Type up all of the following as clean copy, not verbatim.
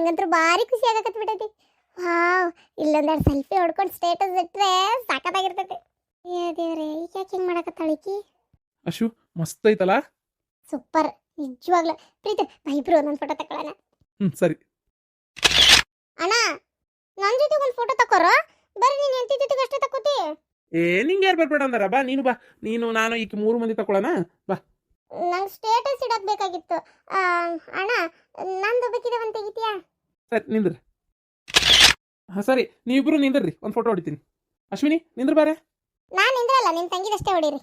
ನಂಗಂತೂ ಭಾರಿ ಖುಷಿ ಆಗಕತ್ ಬಿಟ್ಟೈತಿ. ವಾವ್, ಇಲ್ಲೊಂದೆರಡು ಸೆಲ್ಫಿ ಹೊಡ್ಕೊಂಡು ಸ್ಟೇಟಸ್ ಇಟ್ಟರೆ ಸಾಕತ್ತಾಗಿರ್ತೈತಿ. ಏ ದೇವ್ರೆ, ಈಗ ಯಾಕೆ ಹಿಂಗೆ ಮಾಡಕತ್ತಾಳಿಕಿ? ಅಶು ಮಸ್ತ್ ಐತಲ್ಲ. ಸೂಪರ್, ನಿಜವಾಗ್ಲ. ಪ್ರೀತಿ ಇಬ್ರು ಒಂದೊಂದು ಫೋಟೋ ತಗೊಳ್ಳೋಣ. ಸರಿ. ಅಣ್ಣ, ನನ್ನ ಜೊತೆಗೆ ಒಂದು ಫೋಟೋ ತಕೋರ. ಬರೀ ನೀನು ಹೆಂಡತಿ ಜೊತೆಗೆ ಅಷ್ಟೇ ತಕೋತಿ. ನಿಂಗೆ ಯಾರು ಬರ್ಬೇಡ ಅಂದಾರ? ಬಾ ನೀನು, ಬಾ ನೀನು ನಾನು ಈಗ 3 ಮಂದಿ ತಗೊಳ್ಳೋಣ. ಬಾ. ನಂಗೆ ಸ್ಟೇಟಸ್ ಇಡಕ್ ಬೇಕಾಗಿತ್ತು. ಅಣ್ಣ, ನಂದು ಬೇಕಿದೆ ಒಂದು ತೆಗಿತೀಯಾ? ಸರಿ ನಿಂದ್ರಿ. ಸರಿ, ನೀವಿಬ್ರು ನಿಂದ್ರಿ, ಒಂದು ಫೋಟೋ ಹೊಡಿತೀನಿ. ಅಶ್ವಿನಿ ನಿಂದ್ರ ಬಾರೆ. ನಾನು ನಿಂದ್ರಲ್ಲ, ನಿನ್ನ ತಂಗಿದಷ್ಟೇ ಹೊಡೀರಿ.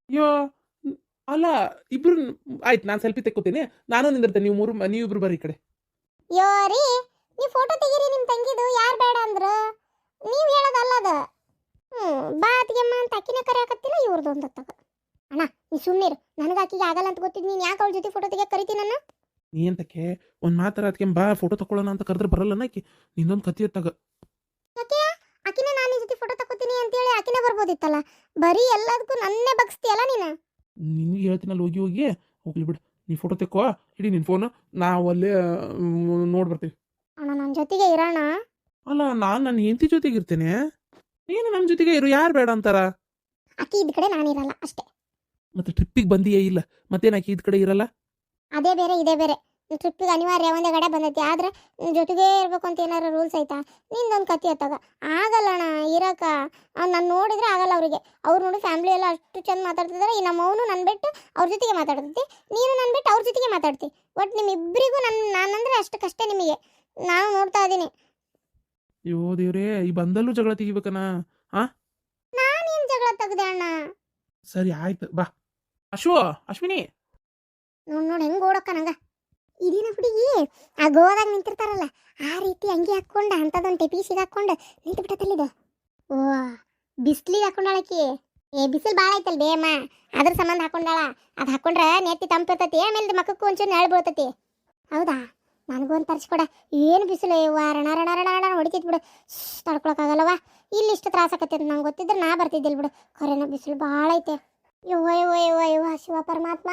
ಅಯ್ಯೋ ಅಲ್ಲ, ಇಬ್ರು ಆಯ್ತು. ನಾನು ಸೆಲ್ಫಿ ತೆಕ್ಕೋತೀನಿ, ನಾನು ನಿಂದಿರ್ತೇನೆ. ನೀವಿಬ್ರು ಬರ್ರಿ ಈ ಕಡೆ. ಯೋರಿ, ನೀವು ಫೋಟೋ ತೆಗೀರಿ ನಿಮ್ಮ ತಂಗಿದು. ಯಾರು ಬೇಡ ಅಂದ್ರು? ನೀವು ಹೇಳೋದಲ್ಲ ಅದು. ಬಾ ಅತ್ತಿಗೆಮ್ಮ ಅಂತ ಅಕ್ಕಿನ ಕರೆಯಾಕತ್ತಿಲ್ಲ, ಇವ್ರದ್ದು ಒಂದು ತಗ. ಅಣ್ಣ, ನೀ ಸುಮ್ಮನಿರು. ನನಗೆ ಆಕಿಗೆ ಆಗಲ್ಲ ಅಂತ ಗೊತ್ತಿದ್ದು ನೀನು ಯಾಕೆ ಅವಳ ಜೊತೆ ಫೋಟೋ ತೆಗಿಯಕ್ಕೆ ಕರಿತೀನಿ ನನ್ನ? ನೀ ಅಂತಕ್ಕೆ ಒಂದು ಮಾತಾರ ಅದಕ್ಕೆ ಬಾ ಫೋಟೋ ತಗೊಳ್ಳೋಣ ಅಂತ ಕರೆದ್ರೆ ಬರಲ್ಲ ಆಕಿ. ನಿಂದೊಂದು ಕತ್ತಿ ಎತ್ತಾಗ. ಯಾಕೆ ಆಕಿನ ನಾನು ಈ ಜೊತೆ ಫೋಟೋ ತಗೋತೀನಿ ಅಂತೇಳಿ ಆಕಿನ ಬರ್ಬೋದಿತ್ತಲ್ಲ. ಬರೀ ಎಲ್ಲದಕ್ಕೂ ನನ್ನೇ ಬಗ್ಸ್ತೀಯಲ್ಲ ನೀನು. ನಿನಗೆ ಹೇಳ್ತೀನಲ್ಲ, ಹೋಗಿ ಹೋಗ್ಲಿ ಬಿಡು. ನೀ ಫೋಟೋ ತೆಕ್ಕೋ, ಇಡಿ ನಿನ್ನ ಫೋನು, ನಾವು ಅಲ್ಲೇ ನೋಡಿ ಬರ್ತೀವಿ. ಅಣ್ಣ, ನನ್ನ ಜೊತೆಗೆ ಇರೋಣ. ಅಲ್ಲ, ನಾನು ನನ್ನ ಹೆಂಡತಿ ಜೊತೆಗೆ ಇರ್ತೇನೆ, ನೀನು ನಮ್ಮ ಜೊತೆಗೆ ಇರು. ಯಾರು ಬೇಡ ಅಂತಾರ? ಆಕಿ ಇದ್ದ ಕಡೆ ನಾನಿರಲ್ಲ ಅಷ್ಟೇ. ಮತ್ತೆ ಟ್ರಿಪ್ಪಿಗೆ ಬಂದಿಯೇ ಇಲ್ಲ, ಮತ್ತೇನು ಆಕಿ ಇದ್ ಕಡೆ ಇರಲ್ಲ? ಅದೇ ಬೇರೆ ಇದೇ ಬೇರೆ. ಟ್ರಿಪ್ಪಿಗೆ ಅನಿವಾರ್ಯ ಒಂದೇ ಕಡೆ ಬಂದೈತಿ. ಆದ್ರೆ ಜೊತೆಗೆ ಇರ್ಬೇಕು ಅಂತ ಏನಾರು ರೂಲ್ಸ್ ಐತಾ? ನಿಂದೊಂದು ಕತ್ತಿ ಎತ್ತಾಗ ಆಗಲ್ಲ ಅಣ್ಣ ಇರಕ. ನಾನು ನೋಡಿದ್ರೆ ಆಗಲ್ಲ ಅವರಿಗೆ. ಅವ್ರು ನೋಡಿ ಫ್ಯಾಮಿಲಿ ಎಲ್ಲ ಅಷ್ಟು ಚಂದ ಮಾತಾಡ್ತಿದ್ದಾರೆ. ಈ ನಮ್ಮ ಅವನು ನನ್ನ ಬಿಟ್ಟು ಅವ್ರ ಜೊತೆಗೆ ಮಾತಾಡ್ತೈತಿ, ನೀನು ನನ್ನ ಬಿಟ್ಟು ಅವ್ರ ಜೊತೆಗೆ ಮಾತಾಡ್ತಿ. ಒಟ್ಟು ನಿಮ್ಮಿಬ್ಬರಿಗೂ ನಾನಂದ್ರೆ ಅಷ್ಟಕ್ಕಷ್ಟೇ ನಿಮಗೆ. ನಾನು ನೋಡ್ತಾ ಇದ್ದೀನಿ. ಅಯ್ಯೋ ದೇವ್ರೇ, ಈ ಬಂದಲ್ಲೂ ಜಗಳ ತೆಗಿಬೇಕನ? ನಾನೇನು ಜಗಳ ತೆಗ್ದೆ ಅಣ್ಣ? ಸರಿ ಆಯ್ತು, ಬಾ. ಅಶ್ವಿನಿ ನೋಡಿ ಹೆಂಗೆ ಓಡಕ್ಕ ನಂಗೆ. ಇದಿನ ಹುಡುಗಿ ಆ ಗೋವಾದಾಗ ನಿಂತಿರ್ತಾರಲ್ಲ, ಆ ರೀತಿ ಅಂಗಿ ಹಾಕ್ಕೊಂಡು ಅಂಥದ್ದೊಂದು ಟೆಪೀಸಿಗೆ ಹಾಕ್ಕೊಂಡು ನಿಂತು ಬಿಟ್ಟತ್ತಲ್ಲಿದು. ಓ, ಬಿಸ್ಲಿಗೆ ಹಾಕೊಂಡಾಳಕಿ. ಬಿಸಿಲು ಭಾಳ ಐತಲ್ ಬೇಮ, ಅದ್ರ ಸಂಬಂಧ ಹಾಕೊಂಡಾಳ. ಅದು ಹಾಕೊಂಡ್ರೆ ನೆತ್ತಿ ತಂಪಿರ್ತೈತಿ, ಆಮೇಲೆ ಮಕ್ಕಕ್ಕೂ ಒಂಚೂರು ನೆರಳು ಬೀಳ್ತೈತಿ. ಹೌದಾ? ನನಗೂ ಒಂದು ತರಿಸ್ಕೊಡ. ಏನು ಬಿಸಿಲು ರಣ ರಣ ರಣ ರಣ ಹೊಡಿತೈತಿ ಬಿಡು. ತಡ್ಕೊಳಕ್ಕಾಗಲ್ಲವ. ಇಲ್ಲಿ ಇಷ್ಟು ತ್ರಾಸ ಆಕತ್ತೈತೆ. ನಂಗೆ ಗೊತ್ತಿದ್ರೆ ನಾ ಬರ್ತಿದ್ದಿಲ್ಲ ಬಿಡು. ಖರೇನ ಬಿಸಿಲು ಭಾಳ ಐತೆ. ಯವ್ವ ಶಿವ ಪರಮಾತ್ಮ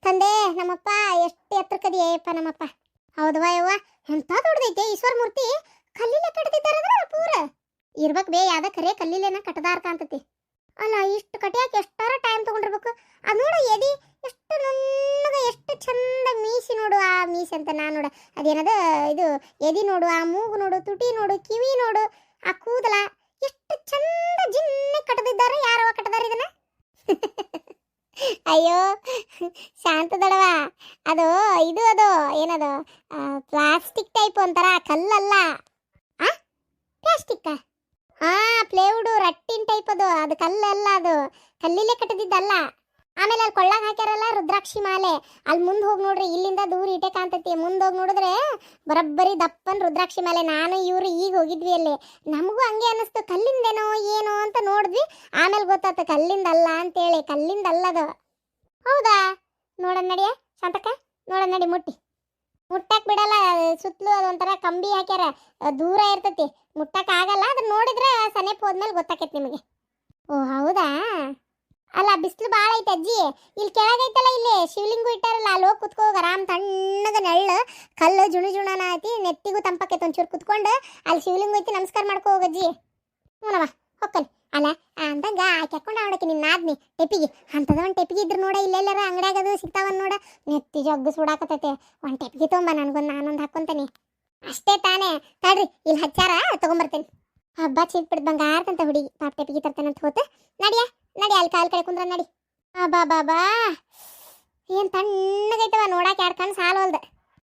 ತಂದೆ ನಮ್ಮಪ್ಪ ಎಷ್ಟು ಎತ್ತರಕ್ಕದಿಯಪ್ಪ ನಮ್ಮಪ್ಪ. ಹೌದವಾ ಯವ್ವ, ಎಂಥ ದೊಡ್ಡದೈತೆ ಈಶ್ವರ ಮೂರ್ತಿ. ಕಲ್ಲಿಲೆ ಕಟ್ತಿದ್ದಾರದ್ರ ಪೂರ ಇರ್ಬೇಕು ಬೇ. ಯಾವ್ದ ಖರೆ ಕಲ್ಲಿಲೇನ ಕಟ್ಟದಾರ ಕಾಣ್ತತಿ ಅಲ್ಲ. ಇಷ್ಟು ಕಟ್ಟಿಯಾಕೆ ಎಷ್ಟಾರ ಟೈಮ್ ತಗೊಂಡಿರ್ಬೇಕು. ಅದು ನೋಡು ಎದಿ ಎಷ್ಟು ನುಣ್ಣಗ, ಎಷ್ಟು ಚಂದ ಮೀಸಿ ನೋಡು. ಆ ಮೀಸಿ ಅಂತ ನಾನು ನೋಡ, ಅದೇನದ ಇದು ಎದಿ ನೋಡು, ಆ ಮೂಗು ನೋಡು, ತುಟಿ ನೋಡು, ಕಿವಿ ನೋಡು, ಆ ಕೂದಲ ಎಷ್ಟು ಚಂದ ಜಿನ್ನೆ ಕಟ್ಟದಿದ್ದಾರೆ. ಯಾರವ ಕಟ್ಟದಾರ ಇದನ್ನ? ಅಯ್ಯೋ ಶಾಂತದಡವ, ಅದು ಏನದು ಪ್ಲಾಸ್ಟಿಕ್ ಟೈಪ್ ಒಂಥರ, ಕಲ್ಲಲ್ಲ. ಪ್ಲಾಸ್ಟಿಕ್ ಪ್ಲೇವುಡು ರಟ್ಟಿನ ಟೈಪ್. ಅದು ಕಲ್ಲಲ್ಲ, ಅದು ಕಲ್ಲಿಲೆ ಕಟ್ಟದಿದ್ದಲ್ಲ. ಆಮೇಲೆ ಅಲ್ಲಿ ಕೊಳ್ಳಾಗ ಹಾಕ್ಯಾರಲ್ಲ ರುದ್ರಾಕ್ಷಿ ಮಾಲೆ, ಅಲ್ಲಿ ಮುಂದೆ ಹೋಗಿ ನೋಡ್ರಿ. ಇಲ್ಲಿಂದ ದೂರ ಇಟೆ ಕಾಣ್ತೈತಿ. ಮುಂದೆ ಹೋಗಿ ನೋಡಿದ್ರೆ ಬರಬ್ಬರಿ ದಪ್ಪನ್ ರುದ್ರಾಕ್ಷಿ ಮಾಲೆ. ನಾನು ಇವ್ರು ಈಗ ಹೋಗಿದ್ವಿ ಅಲ್ಲಿ, ನಮಗೂ ಹಂಗೆ ಅನ್ನಿಸ್ತು. ಕಲ್ಲಿಂದೇನೋ ಏನೋ ಅಂತ ನೋಡಿದ್ವಿ, ಆಮೇಲೆ ಗೊತ್ತಾಯ್ತು ಕಲ್ಲಿಂದಲ್ಲ ಅಂತೇಳಿ. ಕಲ್ಲಿಂದಲ್ಲದು. ಹೌದಾ? ನೋಡೋಣ ನಡಿಯ ಶಾಂತಕ್ಕ, ನೋಡೋಣ ನಡಿ. ಮುಟ್ಟಕ್ಕೆ ಬಿಡಲ್ಲ. ಸುತ್ತಲೂ ಅದೊಂಥರ ಕಂಬಿ ಹಾಕ್ಯಾರ, ದೂರ ಇರ್ತೈತಿ, ಮುಟ್ಟಕ್ಕೆ ಆಗಲ್ಲ. ಅದನ್ನ ನೋಡಿದ್ರೆ ಸನೇಪ್ ಹೋದ್ಮೇಲೆ ಗೊತ್ತಾಕೈತಿ ನಿಮಗೆ. ಓ ಹೌದಾ? ಅಲ್ಲ, ಬಿಸಿಲು ಭಾಳ ಐತೆ ಅಜ್ಜಿ. ಇಲ್ಲಿ ಕೆಳಗೈತಲ್ಲ, ಇಲ್ಲಿ ಶಿವಲಿಂಗು ಇಟ್ಟಾರಲ್ಲ, ಅಲ್ಲಿ ಹೋಗಿ ಕುತ್ಕೋಗ. ಆರಾಮ್ ತಣ್ಣಗ ನೆಳ್ಳು, ಕಲ್ಲು ಜುಣುನ ಐತಿ, ನೆತ್ತಿಗೂ ತಂಪಕ್ಕೈತೆ. ಒಂಚೂರು ಕುತ್ಕೊಂಡು ಅಲ್ಲಿ ಶಿವಲಿಂಗು ಐತಿ, ನಮಸ್ಕಾರ ಮಾಡ್ಕೋ ಹೋಗಜ್ಜಿ. ಹ್ಞೂನವ ಹೊಕ್ಕಲ್. ಅಲ್ಲ ಅಂದಂಗ ಆಕೆ ಹಾಕೊಂಡು ಅವಳಕ್ಕೆ ನಿನ್ನ ಆದ್ನಿ ಟೆಪಿಗೆ ಅಂಥದ ಒಂದು ಟೆಪಿಗೆ ಇದ್ರೆ ನೋಡ, ಇಲ್ಲೆಲ್ಲರ ಅಂಗಡಿಯಾಗದು ಸಿಗ್ತಾವನ್ ನೋಡ. ನೆತ್ತಿ ಜಗ್ಗು ಸುಡಾಕತೈತೆ. ಒಂದು ಟೆಪಿಗೆ ತೊಂಬ, ನನಗೊಂದು ನಾನೊಂದು ಹಾಕ್ಕೊಂತಾನೆ ಅಷ್ಟೇ ತಾನೇ. ತಡ್ರಿ, ಇಲ್ಲಿ ಹಚ್ಚಾರ ತೊಗೊಂಬರ್ತೇನೆ. ಹಬ್ಬ ಚೀಟ್ ಬಿಡ್ ಬಂಗಾರತಂತ ಹುಡುಗಿ. ಪಾಪ ಟೆಪಿಗೆ ತರ್ತೇನಂತ ಹೋತ. ನಡಿಯ ಅಲ್ಲಿ ಕಾಲ್ ಕಡೆ ಕುಂದ್ರ ನಡಿ. ಬಾ ಏನು ತಣ್ಣಗೈತವ ನೋಡಕ್ಕೆ. 2 ಕಣ್ಣು ಸಾಲ ಹೊಲ್ದ.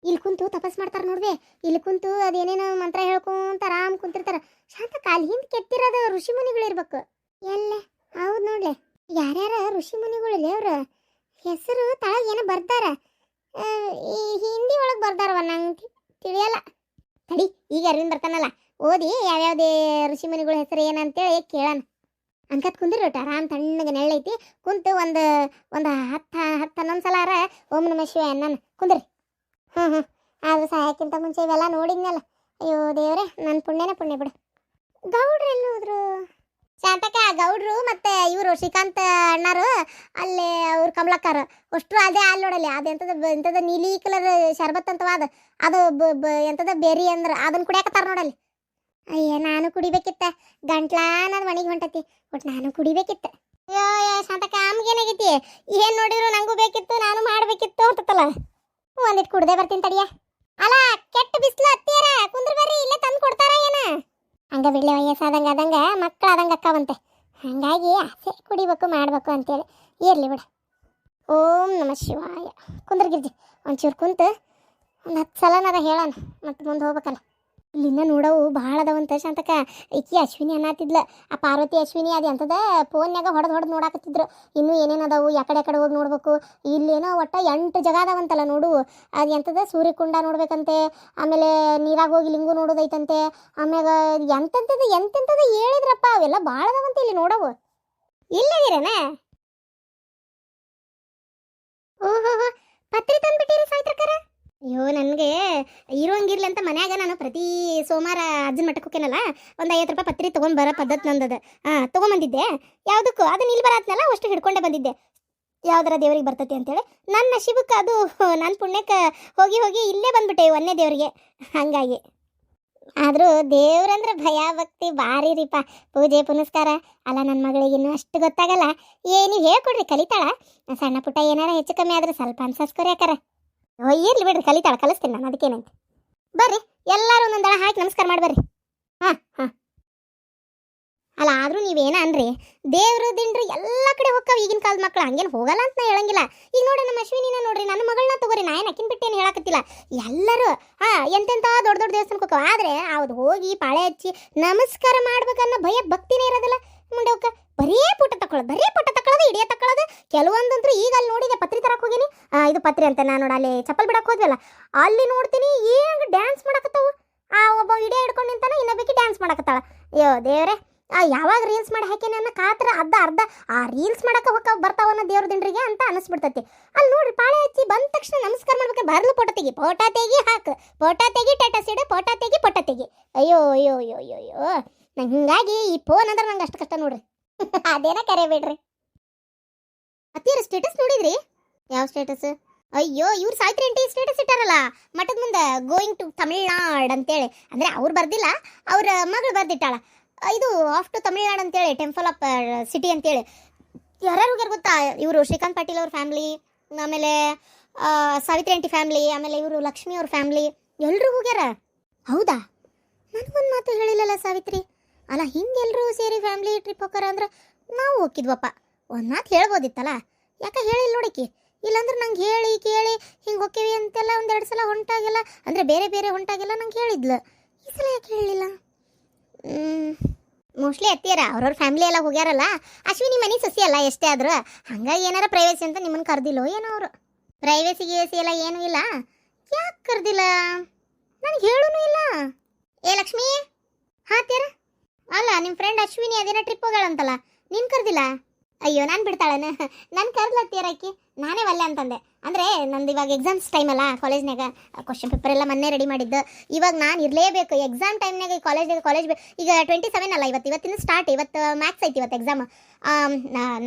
ಇಲ್ಲಿ ಕುಂತು ತಪಸ್ ಮಾಡ್ತಾರೆ ನೋಡ್ವಿ. ಇಲ್ಲಿ ಕುಂತು ಅದೇನೇನೋ ಮಂತ್ರ ಹೇಳ್ಕೊಂತ ಆರಾಮ್ ಕುಂತಿರ್ತಾರ. ಶಾಂತ ಕಾಲ್ ಹಿಂದೆ ಕೆತ್ತಿರೋದು ಋಷಿ ಮುನಿಗಳಿರ್ಬೇಕು. ಎಲ್ಲೇ ಹೌದು ನೋಡ್ಲೆ, ಯಾರ್ಯಾರ ಋಷಿ ಮುನಿಗಳಲ್ಲಿ ಅವ್ರ ಹೆಸರು ತಳಗ ಏನೋ ಬರ್ತಾರ. ಈ ಹಿಂದಿ ಒಳಗೆ ಬರ್ತಾರವ, ನಂಗೆ ತಿಳಿಯಲ್ಲ. ತಡಿ, ಈಗ ಅರವಿಂದ್ ಬರ್ತಾನಲ್ಲ, ಓದಿ ಯಾವ್ಯಾವ್ದೇ ಋಷಿ ಮುನಿಗಳ ಹೆಸರು ಏನಂತೇಳಿ ಕೇಳೋಣ. ಅನ್ಕತ್ ಕುಂದಿರೋಟ ಆರಾಮ್ ತಣ್ಣಗೆ ನೆಳ್ಳೈತಿ. ಕುಂತು ಒಂದು 10-11 ಸಲ ಓಂ ನಮಃ ಶಿವಾಯ ನಾನು ಕುಂದ್ರಿ. ಅದು ಸಾಯಕ್ಕಿಂತ ಮುಂಚೆ ಇವೆಲ್ಲ ನೋಡಿದ್ನಲ್ಲ. ಅಯ್ಯೋ ದೇವ್ರೆ, ನನ್ನ ಪುಣ್ಯ ಬಿಡು. ಗೌಡ್ರು ಎಲ್ಲಿ ಹೋದ್ರು? ಶಾಂತಕ, ಗೌಡ್ರು ಮತ್ತೆ ಇವರು ಶ್ರೀಕಾಂತ್ ಅಣ್ಣರು ಅಲ್ಲೇ ಅವ್ರ ಇವ್ರು ಕಮಲಕ್ಕಾರ ಅಷ್ಟ್ರು ಅದೇ ಹಾಲು ನೋಡಲಿ ಅದು ಎಂಥದ ನೀಲಿ ಕಲರ್ ಶರ್ಬತ್ ಅಂತವ ಅದು ಎಂಥದ ಬೆರಿ ಅಂದ್ರೆ ಅದನ್ನ ಕುಡಿಯಾಕತ್ತಾರ ನೋಡಲ್ಲಿ. ಅಯ್ಯ ನಾನು ಕುಡಿಬೇಕಿತ್ತ, ಗಂಟ್ಲಾ ನನ್ನ ಮನೆಗೆ ಹೊಂಟತಿ, ಒಟ್ಟು ನಾನು ಕುಡಿಬೇಕಿತ್ತ. ಅಯ್ಯೋ ಶಾಂತಕ್ಕ ಆಮ್ಗೇನಾಗೈತಿ, ಏನು ನೋಡಿದ್ರು ನಂಗೂ ಬೇಕಿತ್ತು, ನಾನು ಮಾಡಬೇಕಿತ್ತು ಅಂತತ್ತಲ್ಲ. ಒಂದಿಟ್ಟು ಕುಡ್ದೆ ಬರ್ತೀನಿ ತಡಿಯ. ಅಲ್ಲ ಕೆಟ್ಟ ಬಿಸಿಲು ಹತ್ತಿರ ಕುಂದ್ರ ಬರ್ರಿ, ಇಲ್ಲೇ ತಂದು ಕೊಡ್ತಾರ ಏನ? ಹಂಗ ಬಿಡ್ಲೆ ವಯಸ್ಸಾದಂಗ ಆದಂಗ ಮಕ್ಕಳು ಆದಂಗ ಅಕ್ಕವಂತೆ, ಹಂಗಾಗಿ ಆಸೆ ಕುಡಿಬೇಕು ಮಾಡಬೇಕು ಅಂತೇಳಿ ಇರ್ಲಿ ಬಿಡ. ಓಂ ನಮ ಶಿವಾಯ. ಕುಂದ್ರ ಗಿರ್ಜಿ ಒಂಚೂರು ಕುಂತು ಒಂದು 10 ಸಲನಾರ ಹೇಳೋಣ, ಮತ್ತೆ ಮುಂದೆ ಹೋಗ್ಬೇಕಲ್ಲ. ಇಲ್ಲಿಂದ ನೋಡವು ಭಾಳ ಅದಾವಂತ ಶಾಂತಕ. ಈಕಿ ಅಶ್ವಿನಿ ಅನ್ನತ್ತಿದ್ಲ, ಆ ಪಾರ್ವತಿ ಅಶ್ವಿನಿ ಅದು ಎಂಥದ ಫೋನ್ಯಾಗ ಹೊಡೆದು ನೋಡಾಕತ್ತಿದ್ರು. ಇನ್ನೂ ಏನೇನು ಅದಾವು, ಯಾಕಡೆ ಹೋಗಿ ನೋಡ್ಬೇಕು. ಇಲ್ಲೇನೋ ಒಟ್ಟು 8 ಜಾಗ ಅದಾವಂತಲ್ಲ ನೋಡು. ಅದು ಎಂಥದ ಸೂರ್ಯಕುಂಡ ನೋಡ್ಬೇಕಂತೆ, ಆಮೇಲೆ ನೀರಾಗ ಹೋಗಿ ಲಿಂಗು ನೋಡೋದೈತಂತೆ, ಆಮ್ಯಾಗ ಎಂತೆಂಥದ್ದು ಹೇಳಿದ್ರಪ್ಪ. ಅವೆಲ್ಲ ಭಾಳ ಅದಾವಂತೆ ಇಲ್ಲಿ ನೋಡವು. ಇಲ್ಲದಿರೇನ? ಓಹೋ ಪತ್ರಿ ತಂದ್ಬಿಟ್ಟಿರಿ ಸಾಯ್ತ್ರಕರ. ಅಯ್ಯೋ ನನಗೆ ಇರೋಂಗಿರ್ಲಿ ಅಂತ ಮನ್ಯಾಗ ನಾನು ಪ್ರತಿ ಸೋಮವಾರ ಅಜ್ಜನ ಮಠಕ್ಕೆ ಹೋಗ್ತೇನಲ್ಲ, ಒಂದು 50 ರೂಪಾಯಿ ಪತ್ರಿ ತೊಗೊಂಡು ಬರೋ ಪದ್ಧತಿ ನಂದದ. ತೊಗೊಂಬಂದಿದ್ದೆ. ಯಾವುದಕ್ಕೂ ಅದು ನೀಲ್ ಬರತ್ನಲ್ಲ ಅಷ್ಟು ಹಿಡ್ಕೊಂಡೆ ಬಂದಿದ್ದೆ, ಯಾವ್ದಾರ ದೇವ್ರಿಗೆ ಬರ್ತೈತಿ ಅಂತೇಳಿ. ನನ್ನ ನಶೀಬಕ್ಕೆ ಅದು ನನ್ನ ಪುಣ್ಯಕ್ಕೆ ಹೋಗಿ ಇಲ್ಲೇ ಬಂದ್ಬಿಟ್ಟೆ ಒಂದೇ ದೇವ್ರಿಗೆ. ಹಾಗಾಗಿ ಆದರೂ ದೇವ್ರಂದ್ರೆ ಭಯ ಭಕ್ತಿ ಭಾರಿ ರೀಪ. ಪೂಜೆ ಪುನಸ್ಕಾರ ಅಲ್ಲ, ನನ್ನ ಮಗಳಿಗೆ ಇನ್ನೂ ಅಷ್ಟು ಗೊತ್ತಾಗಲ್ಲ. ನೀವು ಹೇಳ್ಕೊಡ್ರಿ, ಕಲಿತಾಳ. ಸಣ್ಣ ಪುಟ್ಟ ಏನಾರ ಹೆಚ್ಚು ಕಮ್ಮಿ ಆದ್ರೆ ಸ್ವಲ್ಪ ಅನ್ಸಸ್ಕೊರಿ ಯಾಕಾರ. ಇರ್ಲಿ ಬಿಡ್ರಿ, ಕಲಿತಾಳ, ಕಲಿಸ್ತೀನಿ ನಾನು, ಅದಕ್ಕೇನಂತ. ಬರ್ರಿ ಎಲ್ಲರೂ ಒಂದೊಂದು ದಳ ಹಾಕಿ ನಮಸ್ಕಾರ ಮಾಡಿ ಬರ್ರಿ. ಹಾಂ ಅಲ್ಲ ಆದರೂ ನೀವೇನ ಅನ್ರಿ, ದೇವ್ರು ದಿಂಡ್ರು ಎಲ್ಲ ಕಡೆ ಹೋಗ್ತಾವ ಈಗಿನ ಕಾಲದ ಮಕ್ಕಳು, ಹಂಗೇನು ಹೋಗಲ್ಲ ಅಂತ ನಾ ಹೇಳಂಗಿಲ್ಲ. ಈಗ ನೋಡಿ ನಮ್ಮ ಅಶ್ವಿನಿನ ನೋಡ್ರಿ, ನನ್ನ ಮಗಳನ್ನ ತಗೋರಿ, ನಾ ಏನು ಅಕ್ಕಿನ ಬಿಟ್ಟೇನು ಹೇಳಕತ್ತಿಲ್ಲ. ಎಲ್ಲರೂ ಎಂತೆಂಥ ದೊಡ್ಡ ದೇವಸ್ಥಾನಕ್ಕೆ ಹೋಗ್ತಾವ, ಆದರೆ ಅವ್ದು ಹೋಗಿ ಪಾಳೆ ಹಚ್ಚಿ ನಮಸ್ಕಾರ ಮಾಡ್ಬೇಕನ್ನೋ ಭಯ ಭಕ್ತಿನೇ ಇರೋದಿಲ್ಲ ಮುಂಡವಕ್ಕ. ಬರೀ ಫೋಟೋ ತಕೊಳ್ಳೋದು ಇಡಿಯ ತಕೊಳ್ಳೋದು. ಕೆಲವೊಂದಂತೂ ಈಗ ಅಲ್ಲಿ ನೋಡಿದೆ, ಪತ್ರಿ ತರಕ್ಕೆ ಹೋಗಿನಿ. ಇದು ಪತ್ರಿ ಅಂತ ನಾನು ನೋಡಿ ಅಲ್ಲಿ ಚಪ್ಪಲ್ ಬಿಡಕ್ಕೆ ಹೋದ್ವಲ್ಲ, ಅಲ್ಲಿ ನೋಡ್ತೀನಿ ಏನು ಡ್ಯಾನ್ಸ್ ಮಾಡಕತ್ತಾವು. ಒಬ್ಬ ಇಡಿಯ ಹಿಡ್ಕೊಂಡು ನಿಂತಾನ, ಇನ್ನೊಬ್ಬಕ್ಕೆ ಡ್ಯಾನ್ಸ್ ಮಾಡಕತ್ತಾಳ. ಅಯ್ಯೋ ದೇವ್ರೆ, ಯಾವಾಗ ರೀಲ್ಸ್ ಮಾಡಿ ಹಾಕೇನೆ ಅನ್ನೋ ಕಾತ್ರ ಅರ್ಧ ಆ ರೀಲ್ಸ್ ಮಾಡಕ್ಕೆ ಬರ್ತಾವನ್ನ ದೇವ್ರ ದಿಂಡ್ರಿಗೆ ಅಂತ ಅನಿಸ್ಬಿಡ್ತೈತಿ. ಅಲ್ಲಿ ನೋಡ್ರಿ ಪಾಳೆ ಹಚ್ಚಿ ಬಂದ ತಕ್ಷಣ ನಮಸ್ಕಾರ ಮಾಡ್ಬೇಕು. ಬರ್ಲು ಫೋಟೋ ತೆಗಿ ಹಾಕು, ಫೋಟೋ ತೆಗಿ ಸ್ಟೇಟಸ್ ಇಡು, ಫೋಟೋ ತೆಗಿ. ಅಯ್ಯೋ ನಂಗೆ ಹಿಂಗಾಗಿ ಈ ಫೋನ್ ಅಂದ್ರೆ ನಂಗೆ ಅಷ್ಟು ಕಷ್ಟ ನೋಡ್ರಿ. ಅದೇನ ಕರೆ ಬಿಡ್ರಿ. ಅತ್ತಿಯರ ಸ್ಟೇಟಸ್ ನೋಡಿದ್ರಿ? ಯಾವ ಸ್ಟೇಟಸ್? ಅಯ್ಯೋ ಇವ್ರು ಸಾವಿತ್ರಿ ಆಂಟಿ ಸ್ಟೇಟಸ್ ಇಟ್ಟಾರಲ್ಲ ಮಠದ ಮುಂದೆ, ಗೋಯಿಂಗ್ ಟು ತಮಿಳ್ನಾಡ್ ಅಂತೇಳಿ. ಅಂದರೆ ಅವ್ರು ಬರ್ದಿಲ್ಲ, ಅವ್ರ ಮಗಳು ಬರ್ದಿಟ್ಟಾಳ. ಇದು ಆಫ್ ಟು ತಮಿಳ್ನಾಡು ಅಂತೇಳಿ, ಟೆಂಪಲ್ ಆಫ್ ಸಿಟಿ ಅಂತೇಳಿ. ಯಾರ್ಯಾರು ಹೋಗ್ಯಾರ ಗೊತ್ತಾ? ಇವರು ಶ್ರೀಕಾಂತ್ ಪಾಟೀಲ್ ಅವ್ರ ಫ್ಯಾಮ್ಲಿ, ಆಮೇಲೆ ಸಾವಿತ್ರಿ ಆಂಟಿ ಫ್ಯಾಮ್ಲಿ, ಆಮೇಲೆ ಇವರು ಲಕ್ಷ್ಮಿ ಅವ್ರ ಫ್ಯಾಮ್ಲಿ, ಎಲ್ಲರೂ ಹೋಗ್ಯಾರ. ಹೌದಾ? ನನಗೊಂದು ಮಾತು ಹೇಳಿಲ್ಲಲ್ಲ ಸಾವಿತ್ರಿ. ಅಲ್ಲ ಹಿಂಗೆಲ್ಲರೂ ಸೇರಿ ಫ್ಯಾಮ್ಲಿ ಟ್ರಿಪ್ ಹೋಗಾರ ಅಂದ್ರೆ ನಾವು ಹೋಗಿದ್ವಪ್ಪ. ಒಂದು ಮಾತು ಹೇಳ್ಬೋದಿತ್ತಲ್ಲ, ಯಾಕೆ ಹೇಳಿಲ್ಲ ನೋಡಿಕಿ. ಇಲ್ಲಾಂದ್ರೆ ನಂಗೆ ಹೇಳಿ ಕೇಳಿ ಹಿಂಗೆ ಹೋಗ್ತೀವಿ ಅಂತೆಲ್ಲ 1-2 ಸಲ ಹೊಂಟಾಗಿಲ್ಲ, ಅಂದರೆ ಬೇರೆ ಹೊಂಟಾಗಿಲ್ಲ ನಂಗೆ ಹೇಳಿದ್ಲು. ಈ ಸಲ ಯಾಕೆ ಹೇಳಿಲ್ಲ? ಮೋಸ್ಟ್ಲಿ ಅತ್ತಿಯರ ಅವ್ರವ್ರ ಫ್ಯಾಮಿಲಿ ಎಲ್ಲ ಹೋಗ್ಯಾರಲ್ಲ. ಅಶ್ವಿನಿ ಮನೆ ಸಸಿ ಅಲ್ಲ ಎಷ್ಟೇ ಆದರೂ, ಹಂಗಾಗಿ ಏನಾರ ಪ್ರೈವೇಸಿ ಅಂತ ನಿಮ್ಮನ್ನು ಕರೆದಿಲ್ಲೋ ಏನೋ ಅವರು. ಪ್ರೈವೇಸಿ ಎಲ್ಲ ಏನೂ ಇಲ್ಲ. ಯಾಕೆ ಕರೆದಿಲ್ಲ ನನಗೆ ಹೇಳೂ ಇಲ್ಲ. ಏ ಲಕ್ಷ್ಮಿ, ಹಾಂ ತೀರ ಅಲ್ಲ ನಿಮ್ಮ ಫ್ರೆಂಡ್ ಅಶ್ವಿನಿ ಅದೇನೋ ಟ್ರಿಪ್ ಹೋಗ್ಯಾಳಂತಲ್ಲ, ನೀನು ಕರೆದಿಲ್ಲ? ಅಯ್ಯೋ ನಾನು ಬಿಡ್ತಾಳೇನ, ನಾನು ಕರೆದ್ಲತ್ತೀರಾಕಿ, ನಾನೇ ಒಲ್ಲೆ ಅಂತಂದೆ. ಅಂದರೆ ನಂದು ಇವಾಗ ಎಕ್ಸಾಮ್ಸ್ ಟೈಮ್ ಅಲ್ಲ ಕಾಲೇಜ್ನಾಗ, ಕ್ವಶನ್ ಪೇಪರ್ ಎಲ್ಲ ಮೊನ್ನೆ ರೆಡಿ ಮಾಡಿದ್ದು. ಇವಾಗ ನಾನು ಇರಲೇಬೇಕು ಎಕ್ಸಾಮ್ ಟೈಮ್ನಾಗ. ಕಾಲೇಜ್ ಈಗ 27 ಅಲ್ಲ, ಇವತ್ತಿನ ಸ್ಟಾರ್ಟ್. ಇವತ್ತು ಮ್ಯಾಥ್ಸ್ ಐತಿ, ಇವತ್ತು ಎಕ್ಸಾಮ್.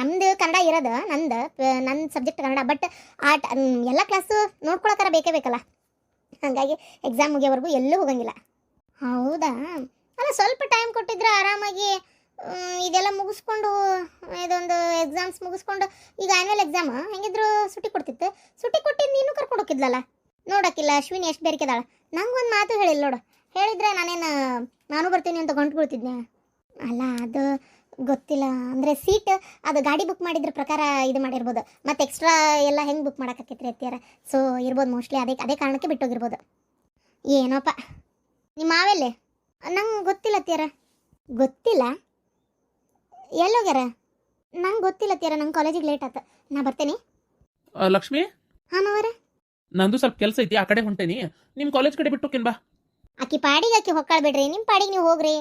ನಮ್ಮದು ಕನ್ನಡ ಇರೋದು, ನನ್ನ ಸಬ್ಜೆಕ್ಟ್ ಕನ್ನಡ. ಬಟ್ ಎಲ್ಲ ಕ್ಲಾಸು ನೋಡ್ಕೊಳಕ್ಕಾರ ಬೇಕಲ್ಲ, ಹಾಗಾಗಿ ಎಕ್ಸಾಮ್ ಮುಗಿಯೋವರೆಗೂ ಎಲ್ಲೂ ಹೋಗಂಗಿಲ್ಲ. ಹೌದಾ? ಅಲ್ಲ ಸ್ವಲ್ಪ ಟೈಮ್ ಕೊಟ್ಟಿದ್ರೆ ಆರಾಮಾಗಿ ಇದೆಲ್ಲ ಮುಗಿಸ್ಕೊಂಡು, ಇದೊಂದು ಎಕ್ಸಾಮ್ಸ್ ಮುಗಿಸ್ಕೊಂಡು, ಈಗ ಆ್ಯನ್ಯುವಲ್ ಎಕ್ಸಾಮ್ ಹೆಂಗಿದ್ರು ಸುಟ್ಟಿ ಕೊಡ್ತಿತ್ತು. ಸುಟ್ಟಿ ಕೊಟ್ಟಿದ್ದು ನೀನು ಕರ್ಕೊಂಡು ಹೋಗಿದ್ಲಲ್ಲ, ನೋಡೋಕ್ಕಿಲ್ಲ ಅಶ್ವಿನಿ ಎಷ್ಟು ಬೇರೆಕಿದಾಳ. ನಂಗೊಂದು ಮಾತು ಹೇಳಿಲ್ಲ ನೋಡು, ಹೇಳಿದ್ರೆ ನಾನು ಬರ್ತೀನಿ ಅಂತ ಗಂಟು ಬೀಳ್ತಿದ್ದೆ. ಅಲ್ಲ ಅದು ಗೊತ್ತಿಲ್ಲ, ಅಂದರೆ ಸೀಟ್ ಅದು ಗಾಡಿ ಬುಕ್ ಮಾಡಿದ್ರ ಪ್ರಕಾರ ಇದು ಮಾಡಿರ್ಬೋದು, ಮತ್ತು ಎಕ್ಸ್ಟ್ರಾ ಎಲ್ಲ ಹೆಂಗೆ ಬುಕ್ ಮಾಡೋಕ್ಕಾಕೈತ್ರಿ ಅತ್ತಿಯಾರ. ಸೊ ಇರ್ಬೋದು ಮೋಸ್ಟ್ಲಿ, ಅದೇ ಕಾರಣಕ್ಕೆ ಬಿಟ್ಟೋಗಿರ್ಬೋದು. ಏನೋಪ್ಪ. ನಿಮ್ಮ ಮಾವೆಲ್ಲೇ? ನಂಗೆ ಗೊತ್ತಿಲ್ಲ ಅತ್ತಿಯಾರ. ಗೊತ್ತಿಲ್ಲ? ಎಲ್ಲೋಗ್ಯಾರ? ನಂಗೆ ಗೊತ್ತಿಲ್ಲ ತೀರ, ನಂಗೆ ಕಾಲೇಜಿಗೆ ಲೇಟ್ ಆಯ್ತು, ನಾ ಬರ್ತೇನೆ. ಲಕ್ಷ್ಮಿ, ಹಾಂ ಮಾವರ, ನಂದು ಸ್ವಲ್ಪ ಕೆಲಸ ಐತಿ, ಆ ಕಡೆ ಹೊಂಟೇನಿ. ನಿಮ್ಮ ಕಾಲೇಜ್ ಕಡೆ ಬಿಟ್ಟು ಹೋಗ್ತೀನಿ ಬಾ. ಆಕಿ ಪಾಡಿಗೆ ಆಕಿ ಹೊಕ್ಕಾಳ ಬಿಡ್ರಿ, ನಿಮ್ಮ ಪಾಡಿಗೆ ನೀವು ಹೋಗ್ರಿ.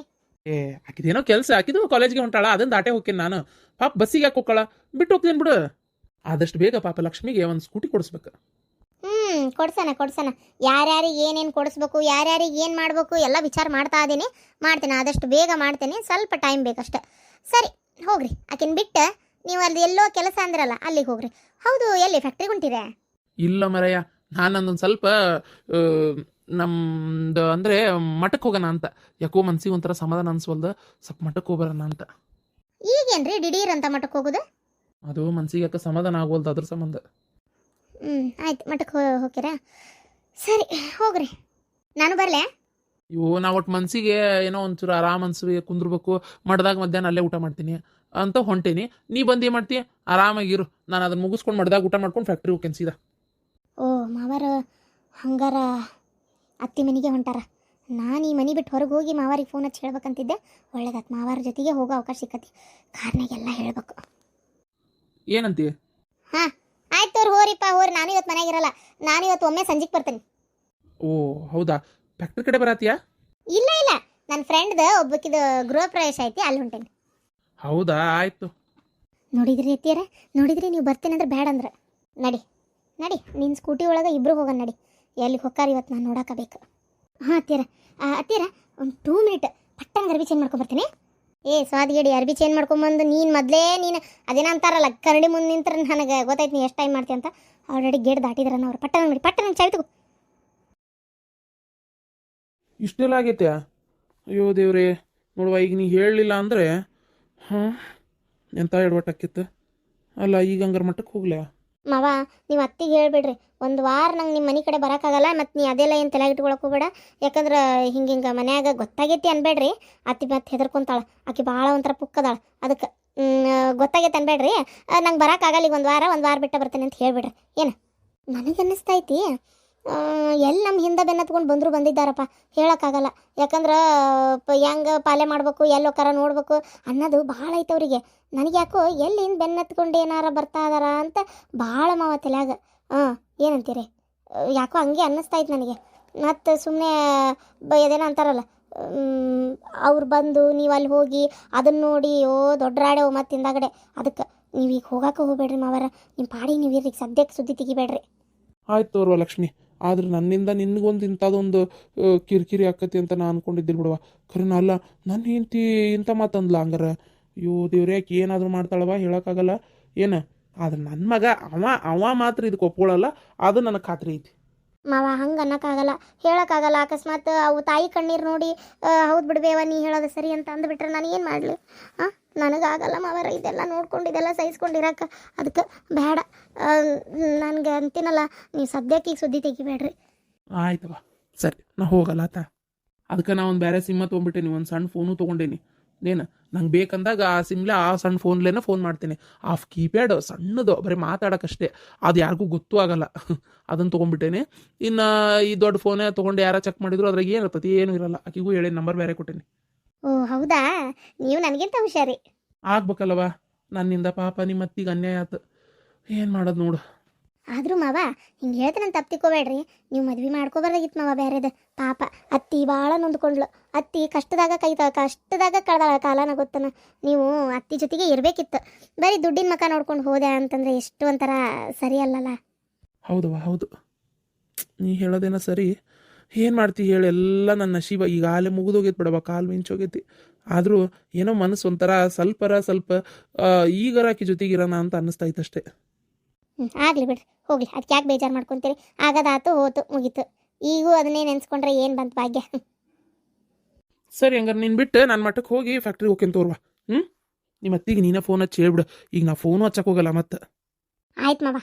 ಆಕಿದೇನೋ ಕೆಲಸ, ಆಕಿದು ಕಾಲೇಜ್ಗೆ ಹೊಂಟಾಳ, ಅದನ್ನ ದಾಟೆ ಹೋಗ್ತೀನಿ ನಾನು. ಪಾಪ ಬಸ್ಸಿಗೆ ಯಾಕೆ ಹೋಗ್ಕಳ, ಬಿಟ್ಟು ಹೋಗ್ತೀನಿ ಬಿಡು. ಆದಷ್ಟು ಬೇಗ ಪಾಪ ಲಕ್ಷ್ಮಿಗೆ ಒಂದು ಸ್ಕೂಟಿ ಕೊಡಿಸ್ಬೇಕು. ಕೊಡ್ಸೋಣ. ಯಾರ್ಯಾರಿಗೆ ಏನೇನು ಕೊಡಿಸ್ಬೇಕು, ಯಾರ್ಯಾರಿಗೆ ಏನು ಮಾಡಬೇಕು ಎಲ್ಲ ವಿಚಾರ ಮಾಡ್ತೀನಿ. ಆದಷ್ಟು ಬೇಗ ಮಾಡ್ತೇನೆ, ಸ್ವಲ್ಪ ಟೈಮ್ ಬೇಕಷ್ಟೆ. ಸರಿ ಹೋಗ್ರಿ, ಆಕಿನ ಬಿಟ್ಟು ನೀವು ಅಲ್ಲಿ ಎಲ್ಲೋ ಕೆಲಸ ಅಂದ್ರಲ್ಲ ಅಲ್ಲಿಗೆ ಹೋಗ್ರಿ. ಹೌದು, ಎಲ್ಲಿ ಫ್ಯಾಕ್ಟ್ರಿಗೆ ಹೊಂಟಿರೆ? ಇಲ್ಲ ಮರಯ್ಯ, ನಾನು ಒಂದೊಂದು ಸ್ವಲ್ಪ ಆ, ನಮ್ದು ಅಂದರೆ ಮಠಕ್ಕೆ ಹೋಗೋಣ ಅಂತ. ಯಾಕೋ ಮನ್ಸಿಗೆ ಒಂಥರ ಸಮಾಧಾನ ಅನ್ಸ್ವಲ್ದು, ಸ್ವಲ್ಪ ಮಠಕ್ಕೆ ಹೋಗ್ಬರೋಣ ಅಂತ. ಈಗೇನ್ರಿ ದಿಢೀರ್ ಅಂತ ಮಠಕ್ಕೆ ಹೋಗೋದು? ಅದು ಮನ್ಸಿಗೆ ಯಾಕೆ ಸಮಾಧಾನ ಆಗೋಲ್ದು, ಅದ್ರ ಸಂಬಂಧ. ಆಯ್ತು, ಮಠಕ್ಕೆ ಹೋಗ್ತೀರಾ? ಸರಿ, ಹೋಗ್ರಿ. ನಾನು ಬರಲೇ? ಇವು ನಾವು ಒಟ್ಟು ಮನ್ಸಿಗೆ ಏನೋ ಒಂಚೂರು ಆರಾಮ್ ಅನ್ಸಿ ಕುಂದ್ರಬೇಕು, ಮಡ್ದಾಗ ಮಧ್ಯಾಹ್ನ ಅಲ್ಲೇ ಊಟ ಮಾಡ್ತೀನಿ ಅಂತ ಹೊಂಟೀನಿ. ನೀ ಬಂದು ಏನು ಮಾಡ್ತೀಯ? ಆರಾಮಾಗಿರು, ನಾನು ಅದನ್ನು ಮುಗಿಸ್ಕೊಂಡು ಮಡ್ದಾಗ ಊಟ ಮಾಡ್ಕೊಂಡು ಫ್ಯಾಕ್ಟ್ರಿ ಹೋಗ್ತೀನಿ ಸೀದಾ. ಓ ಮಾವಾರ ಹಂಗಾರ ಅತ್ತಿ ಮನೆಗೆ ಹೊಂಟಾರ. ನಾನು ಈ ಮನೆ ಬಿಟ್ಟು ಹೊರಗೆ ಹೋಗಿ ಮಾವಾರಿಗೆ ಫೋನ್ ಹಚ್ಚಿ ಹೇಳ್ಬೇಕಂತಿದ್ದೆ. ಒಳ್ಳೇದಾತ್, ಮಾವಾರ ಜೊತೆಗೆ ಹೋಗೋ ಅವಕಾಶ ಸಿಕ್ಕತಿ. ಕಾರ್ನಾಗೆಲ್ಲ ಹೇಳ್ಬೇಕು. ಏನಂತೀಯ? ಹಾಂ ಆಯ್ತು ಅವ್ರು ಹೋರಿಪ್ಪ, ಹೋರಿ. ನಾನು ಇವತ್ತು ಮನೆಯಾಗಿರಲ್ಲ, ನಾನು ಇವತ್ತು ಒಮ್ಮೆ ಸಂಜೆಗೆ ಬರ್ತೀನಿ. ಓ ಹೌದಾ, ಫ್ಯಾಕ್ಟ್ರಿ ಕಡೆ ಬರತ್ತೀಯಾ? ಇಲ್ಲ ಇಲ್ಲ, ನನ್ನ ಫ್ರೆಂಡ್ದು ಒಬ್ಬಕಿದು ಗೃಹ ಪ್ರವೇಶ ಐತಿ, ಅಲ್ಲಿ ಹೊಂಟೇನಿ. ಹೌದಾ, ಆಯಿತು. ನೋಡಿದ್ರಿ ಅತ್ತಿಯರ, ನೋಡಿದ್ರಿ ನೀವು ಬರ್ತೀನಿ ಅಂದ್ರೆ ಬೇಡ ಅಂದ್ರೆ. ನಡಿ ನಡಿ, ನಿನ್ನ ಸ್ಕೂಟಿ ಒಳಗೆ ಇಬ್ಬರು ಹೋಗೋಣ ನಡಿ. ಎಲ್ಲಿಗೆ ಹೊಕ್ಕಾರ ಇವತ್ತು ನಾನು ನೋಡೋಕಬೇಕು. ಹಾಂ ಅತ್ತಿಯರ ಒಂದು 2 ಮಿನಿಟ್ ಪಟ್ಟಂಗೆ ಅರ್ಬಿ ಚೇಂಜ್ ಮಾಡ್ಕೊಂಬರ್ತೀನಿ. ಏ ಸ್ವಾದಿಗೇಡಿ, ಅರ್ಬಿ ಚೇಂಜ್ ಮಾಡ್ಕೊಂಬಂದು ನೀನು ಅದೇನ ಅಂತಾರಲ್ಲ, ಕರಡಿ ಮುಂದೆ ನಿಂತ್ರೆ ನನಗೆ ಗೊತ್ತಾಯ್ತು ನೀ ಎಷ್ಟು ಟೈಮ್ ಮಾಡ್ತೀಯ ಅಂತ. ಆಲ್ರೆಡಿ ಗೇಟ್ ದಾಟಿದ್ರನ್ನ ಅವ್ರು. ಪಟ್ಟಣ ನೋಡಿ, ಪಟ್ಟಣ ಚಾವಿ ತಗೋ. ಇಷ್ಟೆಲ್ಲ ಆಗೈತೆ? ಅಯ್ಯೋ ದೇವ್ರೇ, ನೋಡುವ, ಈಗ ನೀ ಹೇಳಲಿಲ್ಲ ಅಂದರೆ ಎಂಥ ಎಡವಟ್ಟಾಕಿತ್ತು. ಅಲ್ಲ, ಈಗ ಹಂಗಾರೆ ಮಟ್ಟಕ್ಕೆ ಹೋಗ್ಲಾ? ಮಾವ, ನೀವು ಅತ್ತಿಗೆ ಹೇಳ್ಬೇಡ್ರಿ. ಒಂದು ವಾರ ನಂಗೆ ನಿಮ್ಮ ಮನೆ ಕಡೆ ಬರೋಕ್ಕಾಗಲ್ಲ. ಮತ್ತು ನೀ ಅದೆಲ್ಲ ಏನು ತಲೆಗೆ ಇಟ್ಕೊಳಕ್ಕೆ ಹೋಗ್ಬೇಡ. ಯಾಕಂದ್ರೆ ಹಿಂಗೆ ಮನ್ಯಾಗ ಗೊತ್ತಾಗೈತಿ ಅನ್ಬೇಡ್ರಿ. ಅತ್ತಿ ಮತ್ತೆ ಹೆದರ್ಕೊಂತಾಳೆ, ಆಕೆ ಭಾಳ ಒಂಥರ ಪುಕ್ಕದಾಳೆ. ಅದಕ್ಕೆ ಗೊತ್ತಾಗೈತೆ ಅನ್ಬೇಡ್ರಿ. ನಂಗೆ ಬರೋಕ್ಕಾಗಲ್ಲ ಈಗ ಒಂದು ವಾರ ಬಿಟ್ಟು ಬರ್ತೀನಿ ಅಂತ ಹೇಳ್ಬಿಡ್ರಿ. ಏನು ನನಗೆ ಅನ್ನಿಸ್ತೈತಿ, ಎಲ್ಲಿ ನಮ್ಮ ಹಿಂದೆ ಬೆನ್ನತ್ಕೊಂಡು ಬಂದಿದ್ದಾರಪ್ಪ, ಹೇಳೋಕ್ಕಾಗಲ್ಲ. ಯಾಕಂದ್ರೆ ಹೆಂಗೆ ಪಾಲೆ ಮಾಡಬೇಕು, ಎಲ್ಲಿ ಹೋಕಾರ ನೋಡ್ಬೇಕು ಅನ್ನೋದು ಭಾಳ ಐತೆ ಅವರಿಗೆ. ನನಗೆ ಯಾಕೋ ಎಲ್ಲಿ ಹಿಂದೆ ಬೆನ್ನತ್ಕೊಂಡು ಏನಾರ ಬರ್ತಾ ಇದಾರ ಅಂತ ಭಾಳ ಮಾವ ತಲೆಯಾಗ. ಏನಂತೀರಿ? ಯಾಕೋ ಹಂಗೆ ಅನ್ನಿಸ್ತೈತೆ ನನಗೆ. ಮತ್ತು ಸುಮ್ಮನೆ ಅದೇನೋ ಅಂತಾರಲ್ಲ, ಅವ್ರು ಬಂದು ನೀವು ಅಲ್ಲಿ ಹೋಗಿ ಅದನ್ನು ನೋಡಿ ದೊಡ್ಡ ರಾಡೆವು ಮತ್ತು ಹಿಂದಾಗಡೆ. ಅದಕ್ಕೆ ನೀವು ಈಗ ಹೋಗಕ್ಕೆ ಹೋಗ್ಬೇಡ್ರಿ ಮಾವರ. ನಿಮ್ಮ ಪಾಡಿ ನೀವು ಇರ್ರಿ, ಸದ್ಯಕ್ಕೆ ಸುದ್ದಿ ತೆಗಿಬೇಡ್ರಿ. ಆಯ್ತು ತೋರ್ವ ಲಕ್ಷ್ಮಿ, ಆದ್ರೆ ನನ್ನಿಂದ ನಿನಗೊಂದು ಇಂಥದ್ದೊಂದು ಕಿರಿಕಿರಿ ಆಕತಿ ಅಂತ ನಾನು ಅನ್ಕೊಂಡಿದ್ದಿಲ್ಲ ಬಿಡುವ. ಖರೇನ ಅಲ್ಲ, ನನ್ನ ಹೆಂಡತಿ ಇಂಥ ಮಾತಂದ್ಲ ಹಂಗಾರ. ಅಯ್ಯೋ ದೇವ್ರೆ, ಯಾಕೆ ಏನಾದರೂ ಮಾಡ್ತಾಳವ, ಹೇಳೋಕ್ಕಾಗಲ್ಲ ಏನು. ಆದ್ರೆ ನನ್ನ ಮಗ ಅವ ಮಾತ್ರ ಇದಕ್ಕೆ ಒಪ್ಕೊಳ್ಳಲ್ಲ, ಅದು ನನಗೆ ಖಾತ್ರಿ ಐತಿ. ಮಾವ ಹಂಗೆ ಅನ್ನೋಕ್ಕಾಗಲ್ಲ, ಹೇಳೋಕ್ಕಾಗಲ್ಲ. ಅಕಸ್ಮಾತ್ ಅವು ತಾಯಿ ಕಣ್ಣೀರು ನೋಡಿ ಹೌದು ಬಿಡ್ಬೇವ ನೀ ಹೇಳೋದು ಸರಿ ಅಂತ ಅಂದುಬಿಟ್ರೆ ನಾನು ಏನು ಮಾಡಲಿ? ನನಗಾಗಲ್ಲ ಮಾವರ, ಇದೆಲ್ಲ ನೋಡ್ಕೊಂಡು ಇದೆಲ್ಲ ಸಹಿಸ್ಕೊಂಡಿರಕ್ಕೆ. ಅದಕ್ಕೆ ಬೇಡ, ನನಗೆ ಅಂತೀನಲ್ಲ, ನೀವು ಸದ್ಯಕ್ಕೆ ಈಗ ಸುದ್ದಿ ತೆಗಿಬೇಡ್ರಿ. ಆಯ್ತವ, ಸರಿ, ನಾ ಹೋಗಲ್ಲ ಆತ. ಅದಕ್ಕೆ ನಾ ಒಂದು ಬೇರೆ ಸಿಮ್ಮ ತೊಗೊಂಡ್ಬಿಟ್ಟೇನಿ, ಒಂದು ಸಣ್ಣ ಫೋನು ತೊಗೊಂಡೇನಿ. ಏನು ನಂಗೆ ಬೇಕಂದಾಗ ಆ ಸಿಮ್ಲೆ ಆ ಸಣ್ಣ ಫೋನ್ಲೇನೆ ಫೋನ್ ಮಾಡ್ತೀನಿ. ಆ ಕೀಪ್ಯಾಡ್ ಸಣ್ಣದು, ಬರೀ ಮಾತಾಡೋಕ್ಕಷ್ಟೇ, ಅದು ಯಾರಿಗೂ ಗೊತ್ತೂ ಆಗಲ್ಲ. ಅದನ್ನು ತೊಗೊಂಡ್ಬಿಟ್ಟೇನೆ. ಇನ್ನು ಈ ದೊಡ್ಡ ಫೋನೇ ತೊಗೊಂಡು ಯಾರ ಚೆಕ್ ಮಾಡಿದ್ರು ಅದ್ರಾಗ ಏನಿರ್ತತಿ, ಏನೂ ಇರಲ್ಲ. ಆಕಿಗೂ ಹೇಳಿ ನಂಬರ್ ಬೇರೆ ಕೊಟ್ಟೇನಿ. ಓ ಹೌದಾ, ನೀವು ನನಗಿಂತ ಹುಷಾರಿ. ಆಗ್ಬೇಕಲ್ವ, ನನ್ನಿಂದ ಪಾಪ ನಿಮ್ಮ ಅತ್ತಿಗೆ ಅನ್ಯಾಯ ಆಯ್ತು. ಏನು ಮಾಡೋದು ನೋಡು. ಆದರೂ ಮಾವ ಹಿಂಗೆ ಹೇಳ್ತಾನಂತ ತಪ್ಪಿಕೋಬೇಡ್ರಿ. ನೀವು ಮದ್ವೆ ಮಾಡ್ಕೋಬಾರ್ದಾಗಿತ್ತು ಮಾವ ಬೇರೆದು. ಪಾಪ ಅತ್ತಿ ಭಾಳ ನೊಂದ್ಕೊಂಡ್ಲು. ಅತ್ತಿ ಕಷ್ಟದಾಗ ಕಳೆದಾಳ ಕಾಲನ ಗೊತ್ತನ. ನೀವು ಅತ್ತಿ ಜೊತೆಗೆ ಇರಬೇಕಿತ್ತು. ಬರೀ ದುಡ್ಡಿನ ಮಕ್ಕ ನೋಡ್ಕೊಂಡು ಹೋದೆ ಅಂತಂದರೆ ಎಷ್ಟು ಒಂಥರ ಸರಿ ಅಲ್ಲಲ್ಲ. ಹೌದವ, ಹೌದು, ನೀ ಹೇಳೋದೇನೋ ಸರಿ. ಏನು ಮಾಡ್ತಿ ಹೇಳಿ, ಎಲ್ಲ ನನ್ನ ನಶೀಬ. ಈಗ ಆಲೆ ಮುಗಿದೋಗೈತಿ ಬಿಡವ, ಕಾಲು ಮಿಂಚೋಗೈತಿ. ಆದರೂ ಏನೋ ಮನಸ್ಸು ಒಂಥರ ಸ್ವಲ್ಪ ಈಗರ ಆಕಿ ಜೊತೆಗಿರೋಣ ಅಂತ ಅನ್ನಿಸ್ತೈತಷ್ಟೇ. ಆಗಲಿ ಬಿಡ್ರಿ, ಹೋಗ್ಲಿ. ಅದಕ್ಕೆ ಯಾಕೆ ಬೇಜಾರು ಮಾಡ್ಕೊತೀರಿ? ಆಗದಾತು, ಹೋತು, ಮುಗೀತು. ಈಗೂ ಅದನ್ನೇ ನೆನೆಸ್ಕೊಂಡ್ರೆ ಏನು ಬಂತು ಭಾಗ್ಯ. ಸರಿ, ಹಂಗಾರೆ ನೀನು ಬಿಟ್ಟು ನಾನು ಮಟ್ಟಕ್ಕೆ ಹೋಗಿ ಫ್ಯಾಕ್ಟ್ರಿಗೆ ಹೋಗ್ತೀನಿ ತೋರ್ವ. ನಿಮ್ಮ ಅತ್ತಿಗೆ ನೀನೇ ಫೋನ್ ಹಚ್ಚಿ ಹೇಳ್ಬಿಡು. ಈಗ ನಾ ಫೋನು ಹಚ್ಚಕ್ಕೆ ಹೋಗಲ್ಲ ಮತ್ತೆ. ಆಯ್ತು ಮಾವ,